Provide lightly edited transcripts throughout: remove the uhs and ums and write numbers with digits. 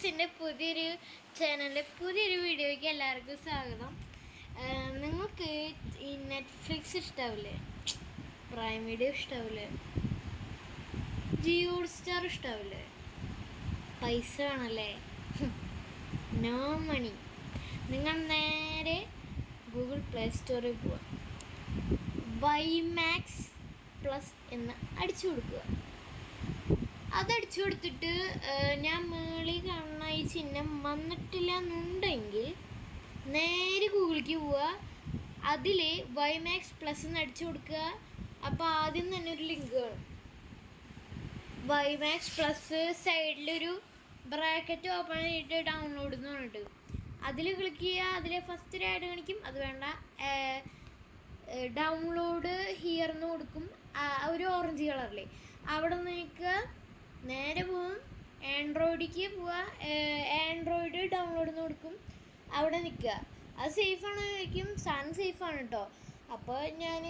വ്ളോഗ്സിൻ്റെ പുതിയൊരു ചാനലിലെ പുതിയൊരു വീഡിയോയ്ക്ക് എല്ലാവർക്കും സ്വാഗതം. നിങ്ങൾക്ക് ഈ നെറ്റ്ഫ്ലിക്സ് ഇഷ്ടാവില്ലേ? പ്രൈം വീഡിയോ ഇഷ്ടാവില്ലേ? ജിയോ സ്റ്റാർ ഇഷ്ടാവില്ലേ? പൈസ വേണമല്ലേ? No money. നിങ്ങൾ നേരെ ഗൂഗിൾ പ്ലേ സ്റ്റോറിൽ പോവുക, വൈമാക്സ് പ്ലസ് എന്ന് അടിച്ചു കൊടുക്കുക. അതടിച്ചു കൊടുത്തിട്ട് ഞാൻ മേളിൽ കാണുന്ന ഈ ചിഹ്നം വന്നിട്ടില്ല എന്നുണ്ടെങ്കിൽ നേരെ ഗൂഗിളിലേക്ക് പോവുക, അതിൽ വൈമാക്സ് പ്ലസ് എന്ന് അടിച്ചു കൊടുക്കുക. അപ്പോൾ ആദ്യം തന്നെ ഒരു ലിങ്ക് കാണും, വൈമാക്സ് പ്ലസ്. സൈഡിലൊരു ബ്രാക്കറ്റ് ഓപ്പൺ ചെയ്തിട്ട് ഡൗൺലോഡ് എന്ന് പറഞ്ഞിട്ട് അതിൽ ക്ലിക്ക് ചെയ്യുക. അതിൽ ഫസ്റ്റ് ഒരു ആഡ് കാണിക്കും, അത് വേണ്ട, ഡൗൺലോഡ് ഹിയർ എന്ന് കൊടുക്കും, ഒരു ഓറഞ്ച് കളറിൽ അവിടെ നിന്ന് നിൽക്കുക. നേരെ പോവും, ആൻഡ്രോയിഡിലേക്ക് പോവുക, ആൻഡ്രോയിഡ് ഡൗൺലോഡ് എന്ന് കൊടുക്കും, അവിടെ നിൽക്കുക. അത് സേഫാണ് ചോദിക്കും, സാധനം സേഫാണ് കേട്ടോ. അപ്പോൾ ഞാൻ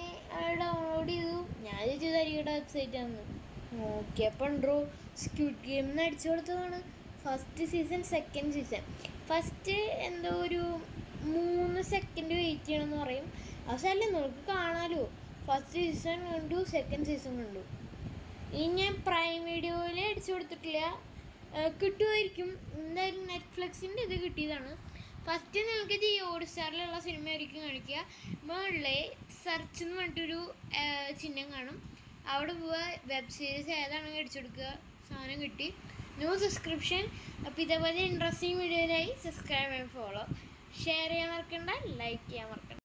ഡൗൺലോഡ് ചെയ്തു. ഞാൻ ചോദിച്ചത് തരികയുടെ വെബ്സൈറ്റാണ്, നോക്കിയപ്പോൾ ഉണ്ടോ സ്ക്വിഡ് ഗെയിം എന്ന് അടിച്ചു കൊടുത്തതാണ്. First season, second season. First എന്തോ ഒരു 3 സെക്കൻഡ് വെയിറ്റ് ചെയ്യണമെന്ന് പറയും. അവസാനം നമുക്ക് കാണാമല്ലോ. ഫസ്റ്റ് സീസൺ കണ്ടു, സെക്കൻഡ് സീസൺ കണ്ടു. ഇനി ഞാൻ പ്രൈം വീഡിയോയിൽ അടിച്ചു കൊടുത്തിട്ടില്ല, കിട്ടുമായിരിക്കും. എന്തായാലും നെറ്റ്ഫ്ലിക്സിൻ്റെ ഇത് കിട്ടിയതാണ്. ഫസ്റ്റ് നിങ്ങൾക്ക് ജിയോ സ്റ്റാറിലുള്ള സിനിമ ആയിരിക്കും കാണിക്കുക. മുകളിലെ സെർച്ച് എന്ന് പറഞ്ഞിട്ടൊരു ചിഹ്നം കാണും, അവിടെ പോവുക, വെബ് സീരീസ് ഏതാണെങ്കിൽ അടിച്ചു കൊടുക്കുക, സാധനം കിട്ടി. New subscription. അപ്പോൾ ഇതേപോലെ ഇൻട്രസ്റ്റിംഗ് വീഡിയോയിലായി സബ്സ്ക്രൈബ് ചെയ്യാൻ, ഫോളോ, ഷെയർ ചെയ്യാൻ മറക്കണ്ട, ലൈക്ക് ചെയ്യാൻ മറക്കണ്ട.